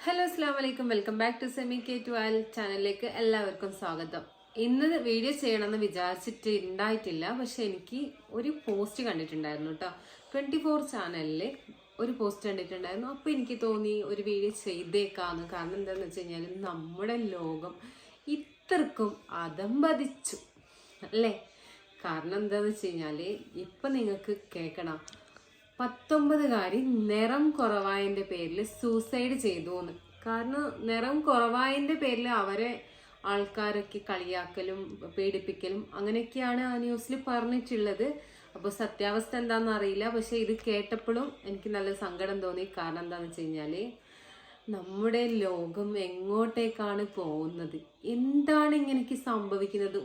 Hello അസ്സാം വലൈക്കും welcome back to semi K 12 ചാനലിലേക്ക് എല്ലാവർക്കും സ്വാഗതം. ഇന്ന് വീഡിയോ ചെയ്യണമെന്ന് വിചാരിച്ചിട്ട് ഉണ്ടായിട്ടില്ല, പക്ഷെ എനിക്ക് ഒരു പോസ്റ്റ് കണ്ടിട്ടുണ്ടായിരുന്നു കേട്ടോ. 24 ചാനലിൽ ഒരു പോസ്റ്റ് കണ്ടിട്ടുണ്ടായിരുന്നു. അപ്പോൾ എനിക്ക് തോന്നി ഒരു വീഡിയോ ചെയ്തേക്കാന്ന്. കാരണം എന്താണെന്ന് വെച്ച് കഴിഞ്ഞാൽ നമ്മുടെ ലോകം ഇത്രക്കും അധംപതിച്ചു അല്ലേ. കാരണം എന്താണെന്ന് വെച്ച് കഴിഞ്ഞാൽ ഇപ്പം നിങ്ങൾക്ക് കേൾക്കണം, 19കാരി നിറം കുറവായതിൻ്റെ പേരിൽ സൂസൈഡ് ചെയ്തു എന്ന്. കാരണം നിറം കുറവായതിൻ്റെ പേരിൽ അവരെ ആൾക്കാരൊക്കെ കളിയാക്കലും പീഡിപ്പിക്കലും അങ്ങനെയൊക്കെയാണ് ആ ന്യൂസിൽ പറഞ്ഞിട്ടുള്ളത്. അപ്പോൾ സത്യാവസ്ഥ എന്താണെന്ന് അറിയില്ല, പക്ഷെ ഇത് കേട്ടപ്പോഴും എനിക്ക് നല്ല സങ്കടം തോന്നി. കാരണം എന്താണെന്ന് വെച്ച് കഴിഞ്ഞാൽ നമ്മുടെ ലോകം എങ്ങോട്ടേക്കാണ് പോകുന്നത്, എന്താണ് ഇങ്ങനെയൊക്കെ സംഭവിക്കുന്നത്.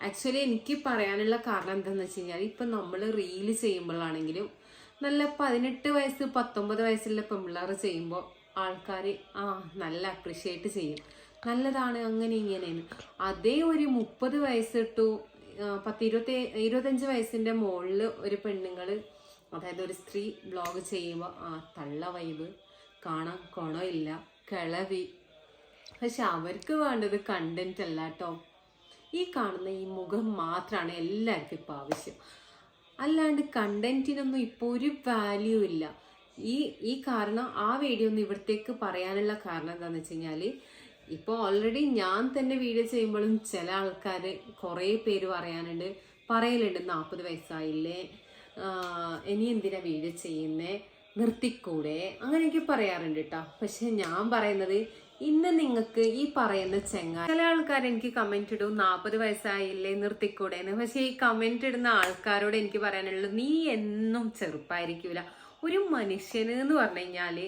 ആക്ച്വലി എനിക്ക് പറയാനുള്ള കാരണം എന്താണെന്ന് വെച്ച് കഴിഞ്ഞാൽ ഇപ്പം നമ്മൾ റീല് ചെയ്യുമ്പോഴാണെങ്കിലും നല്ല 18 വയസ്സ് 19 വയസ്സുള്ള പെൺപിള്ളേർ ചെയ്യുമ്പോൾ ആൾക്കാർ നല്ല അപ്രിഷ്യേറ്റ് ചെയ്യും, നല്ലതാണ് അങ്ങനെ ഇങ്ങനെയാണ്. അതേ ഒരു 30 വയസ്സ് ടു 25 വയസ്സിൻ്റെ മുകളിൽ ഒരു പെണ്ണുങ്ങൾ, അതായത് ഒരു സ്ത്രീ വ്ളോഗ് ചെയ്യുമ്പോൾ തള്ള വൈബ്, കാണാൻ ഗുണമില്ല, കിളവി. പക്ഷെ അവർക്ക് വേണ്ടത് കണ്ടന്റ് അല്ല കേട്ടോ. ഈ കാണുന്ന ഈ മുഖം മാത്രമാണ് എല്ലാവർക്കും ഇപ്പോൾ ആവശ്യം, അല്ലാണ്ട് കണ്ടന്റിനൊന്നും ഇപ്പോൾ ഒരു വാല്യൂ ഇല്ല. ഈ കാരണം ആ വീഡിയോ ഒന്നും ഇവിടത്തേക്ക് പറയാനുള്ള കാരണം എന്താണെന്ന് വെച്ച് കഴിഞ്ഞാൽ ഇപ്പോൾ ഓൾറെഡി ഞാൻ തന്നെ വീഡിയോ ചെയ്യുമ്പോഴും ചില ആൾക്കാർ കുറേ പേര് പറയലുണ്ട് 40 വയസ്സായില്ലേ, ഇനി എന്തിനാ വീഡിയോ ചെയ്യുന്നേ, നിർത്തിക്കൂടെ, അങ്ങനെയൊക്കെ പറയാറുണ്ട് കേട്ടോ. പക്ഷെ ഞാൻ പറയുന്നത്, ഇന്ന് നിങ്ങൾക്ക് ഈ പറയുന്ന ചില ആൾക്കാർ എനിക്ക് കമന്റ് ഇടും 40 വയസ്സായില്ലേ നിർത്തിക്കൂടെ എന്ന്. പക്ഷെ ഈ കമന്റ് ഇടുന്ന ആൾക്കാരോട് എനിക്ക് പറയാനുള്ളത്, നീ എന്നും ചെറുപ്പായിരിക്കൂല. ഒരു മനുഷ്യന് എന്ന് പറഞ്ഞു കഴിഞ്ഞാല്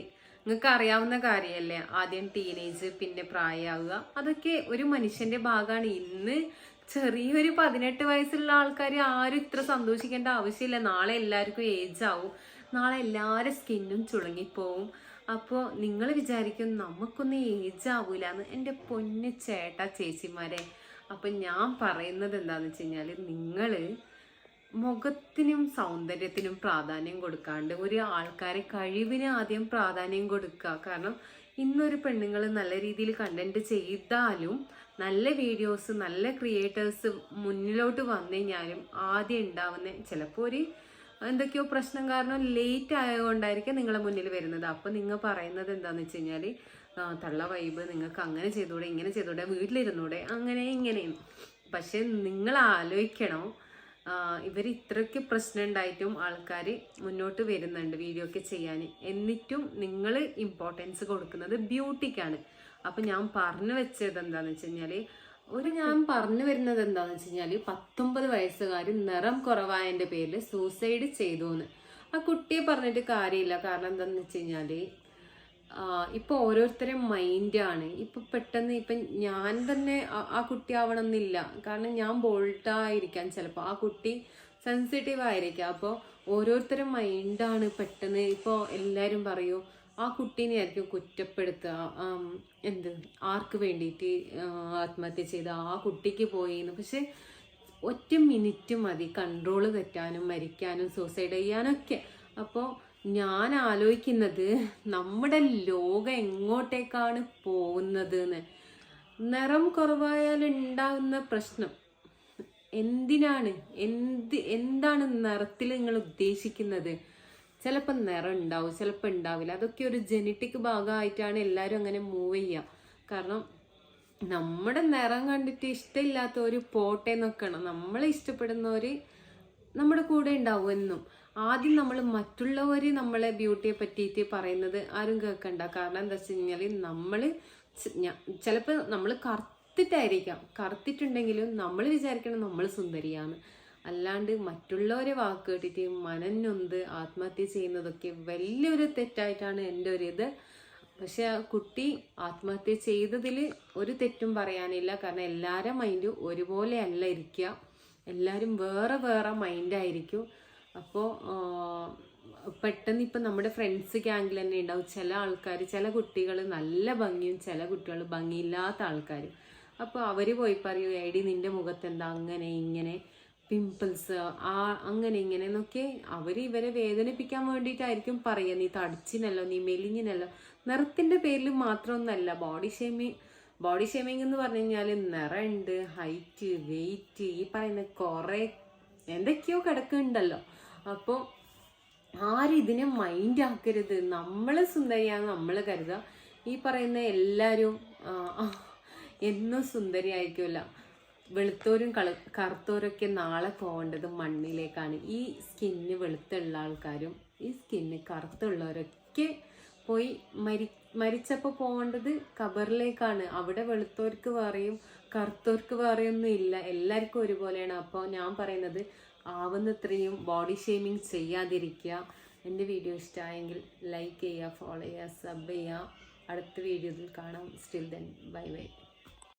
നിങ്ങൾക്ക് അറിയാവുന്ന കാര്യമല്ലേ, ആദ്യം ടീനേജ് പിന്നെ പ്രായമാവുക, അതൊക്കെ ഒരു മനുഷ്യന്റെ ഭാഗമാണ്. ഇന്ന് ചെറിയൊരു 18 വയസ്സുള്ള ആൾക്കാർ ആരും ഇത്ര സന്തോഷിക്കേണ്ട ആവശ്യമില്ല. നാളെ എല്ലാവർക്കും ഏജ് ആവും, നാളെ എല്ലാവരുടെ സ്കിന്നും ചുളുങ്ങിപ്പോവും. അപ്പോൾ നിങ്ങൾ വിചാരിക്കും നമുക്കൊന്നും ഏജ് ആവൂലെന്ന്. എൻ്റെ പൊന്നു ചേട്ടാ ചേച്ചിമാരെ, അപ്പം ഞാൻ പറയുന്നത് എന്താണെന്ന് വെച്ച് കഴിഞ്ഞാൽ, നിങ്ങൾ മുഖത്തിനും സൗന്ദര്യത്തിനും പ്രാധാന്യം കൊടുക്കാണ്ട് ഒരു ആൾക്കാരെ കഴിവിന് ആദ്യം പ്രാധാന്യം കൊടുക്കുക. കാരണം ഇന്നൊരു പെണ്ണുങ്ങൾ നല്ല രീതിയിൽ കണ്ടന്റ് ചെയ്താലും നല്ല വീഡിയോസ് നല്ല ക്രിയേറ്റേഴ്സ് മുന്നിലോട്ട് വന്നു കഴിഞ്ഞാലും ആദ്യം ഉണ്ടാവുന്ന ചിലപ്പോൾ എന്തൊക്കെയോ പ്രശ്നം കാരണം ലേറ്റ് ആയതുകൊണ്ടായിരിക്കും നിങ്ങളെ മുന്നിൽ വരുന്നത്. അപ്പം നിങ്ങൾ പറയുന്നത് എന്താണെന്ന് വെച്ച് കഴിഞ്ഞാൽ, തള്ള വൈബ്, നിങ്ങൾക്ക് അങ്ങനെ ചെയ്തൂടെ ഇങ്ങനെ ചെയ്തൂടെ വീട്ടിലിരുന്നൂടെ അങ്ങനെ ഇങ്ങനെയും. പക്ഷെ നിങ്ങൾ ആലോചിക്കണം, ഇവർ ഇത്രയ്ക്ക് പ്രശ്നം ഉണ്ടായിട്ടും ആൾക്കാർ മുന്നോട്ട് വരുന്നുണ്ട് വീഡിയോ ഒക്കെ ചെയ്യാൻ. എന്നിട്ടും നിങ്ങൾ ഇമ്പോർട്ടൻസ് കൊടുക്കുന്നത് ബ്യൂട്ടിക്കാണ്. അപ്പം ഞാൻ പറഞ്ഞു വെച്ചത് എന്താണെന്ന് വെച്ച് കഴിഞ്ഞാൽ, ഞാൻ പറഞ്ഞു വരുന്നത് എന്താന്ന് വെച്ച് കഴിഞ്ഞാല് 19 വയസ്സുകാർ നിറം കുറവായതിന്റെ പേരിൽ സൂസൈഡ് ചെയ്തു എന്ന്. ആ കുട്ടിയെ പറഞ്ഞിട്ട് കാര്യമില്ല. കാരണം എന്താന്ന് വെച്ച് കഴിഞ്ഞാല് ഇപ്പൊ ഓരോരുത്തരും മൈൻഡാണ്. ഇപ്പൊ പെട്ടെന്ന് ഞാൻ തന്നെ ആ കുട്ടി ആവണം എന്നില്ല. കാരണം ഞാൻ ബോൾട്ടായിരിക്കാം, ചിലപ്പോൾ ആ കുട്ടി സെൻസിറ്റീവ് ആയിരിക്കാം. അപ്പോൾ ഓരോരുത്തരും മൈൻഡാണ്. പെട്ടെന്ന് ഇപ്പോൾ എല്ലാവരും പറയൂ ആ കുട്ടീനെ ആയിരിക്കും കുറ്റപ്പെടുത്തുക, ആർക്ക് വേണ്ടിയിട്ട് ആത്മഹത്യ ചെയ്ത ആ കുട്ടിക്ക് പോയിന്ന്. പക്ഷെ ഒറ്റ മിനിറ്റ് മതി കൺട്രോള് തെറ്റാനും മരിക്കാനും സൂസൈഡ് ചെയ്യാനൊക്കെ. അപ്പോൾ ഞാൻ ആലോചിക്കുന്നത് നമ്മുടെ ലോകം എങ്ങോട്ടേക്കാണ് പോകുന്നത് എന്ന്. നിറം കുറവായാൽ ഉണ്ടാകുന്ന പ്രശ്നം എന്താണ് നിറത്തിൽ നിങ്ങൾ ഉദ്ദേശിക്കുന്നത്? ചിലപ്പോൾ നിറം ഉണ്ടാവും, ചിലപ്പോൾ ഉണ്ടാവില്ല. അതൊക്കെ ഒരു ജനറ്റിക് ഭാഗമായിട്ടാണ് എല്ലാവരും അങ്ങനെ മൂവ് ചെയ്യുക. കാരണം നമ്മുടെ നിറം കണ്ടിട്ട് ഇഷ്ടമില്ലാത്തവർ പോട്ടെ നോക്കണം, നമ്മളെ ഇഷ്ടപ്പെടുന്നവർ നമ്മുടെ കൂടെ ഉണ്ടാവും എന്നും. ആദ്യം നമ്മൾ മറ്റുള്ളവർ നമ്മളെ ബ്യൂട്ടിയെ പറ്റിയിട്ട് പറയുന്നത് ആരും കേൾക്കണ്ട. കാരണം എന്താ വെച്ച് കഴിഞ്ഞാൽ ചിലപ്പോൾ നമ്മൾ കറുത്തിട്ടുണ്ടെങ്കിലും നമ്മൾ വിചാരിക്കണം നമ്മൾ സുന്ദരിയാണ്. അല്ലാണ്ട് മറ്റുള്ളവരെ വാക്ക് കേട്ടിട്ട് മനനൊന്ത് ആത്മഹത്യ ചെയ്യുന്നതൊക്കെ വലിയൊരു തെറ്റായിട്ടാണ് എൻ്റെ ഒരു ഇത്. പക്ഷെ ആ കുട്ടി ആത്മഹത്യ ചെയ്തതിൽ ഒരു തെറ്റും പറയാനില്ല. കാരണം എല്ലാവരുടെ മൈൻഡും ഒരുപോലെ അല്ല ഇരിക്കുക, എല്ലാവരും വേറെ വേറെ മൈൻഡായിരിക്കും. അപ്പോൾ പെട്ടെന്ന് ഇപ്പം നമ്മുടെ ഫ്രണ്ട്സ് ഗ്യാങ്ങിൽ തന്നെ ഉണ്ടാവും ചില ആൾക്കാർ, ചില കുട്ടികൾ നല്ല ഭംഗിയും ചില കുട്ടികൾ ഭംഗിയില്ലാത്ത ആൾക്കാരും. അപ്പോൾ അവർ പോയി പറയൂ, എടി നിൻ്റെ മുഖത്തെന്താ അങ്ങനെ ഇങ്ങനെ. പിമ്പിൾസ് അങ്ങനെ ഇങ്ങനെ എന്നൊക്കെ അവർ ഇവരെ വേദനിപ്പിക്കാൻ വേണ്ടിയിട്ടായിരിക്കും പറയുക. നീ തടിച്ചിനല്ലോ, നീ മെലിഞ്ഞിനല്ലോ. നിറത്തിൻ്റെ പേരിൽ മാത്രമൊന്നുമല്ല ബോഡി ഷേമിങ് എന്ന് പറഞ്ഞു കഴിഞ്ഞാൽ നിറമുണ്ട്, ഹൈറ്റ്, വെയിറ്റ്, ഈ പറയുന്ന കുറേ എന്തൊക്കെയോ കിടക്കുന്നുണ്ടല്ലോ. അപ്പോൾ ആരും ഇതിനെ മൈൻഡ് ആക്കരുത്. നമ്മൾ സുന്ദരിയാണെന്ന് നമ്മൾ കരുതുക. ഈ പറയുന്ന എല്ലാവരും എന്നും സുന്ദരി ആയിരിക്കുമല്ല. വെളുത്തോരും കറുത്തോരൊക്കെ നാളെ പോകേണ്ടത് മണ്ണിലേക്കാണ്. ഈ സ്കിന്ന് വെളുത്തുള്ള ആൾക്കാരും ഈ സ്കിന്ന് കറുത്തുള്ളവരൊക്കെ പോയി മരിച്ചപ്പോൾ പോകേണ്ടത് ഖബറിലേക്കാണ്. അവിടെ വെളുത്തോർക്ക് വേറെയും കറുത്തോർക്ക് വേറെയൊന്നും ഇല്ല, എല്ലാവർക്കും ഒരുപോലെയാണ്. അപ്പോൾ ഞാൻ പറയുന്നത് ആവുന്നത്രയും ബോഡി ഷേമിങ് ചെയ്യാതിരിക്കുക. എൻ്റെ വീഡിയോ ഇഷ്ടമായെങ്കിൽ ലൈക്ക് ചെയ്യുക, ഫോളോ ചെയ്യുക, സബ് ചെയ്യുക. അടുത്ത വീഡിയോയിൽ കാണാം. Still then bye bye.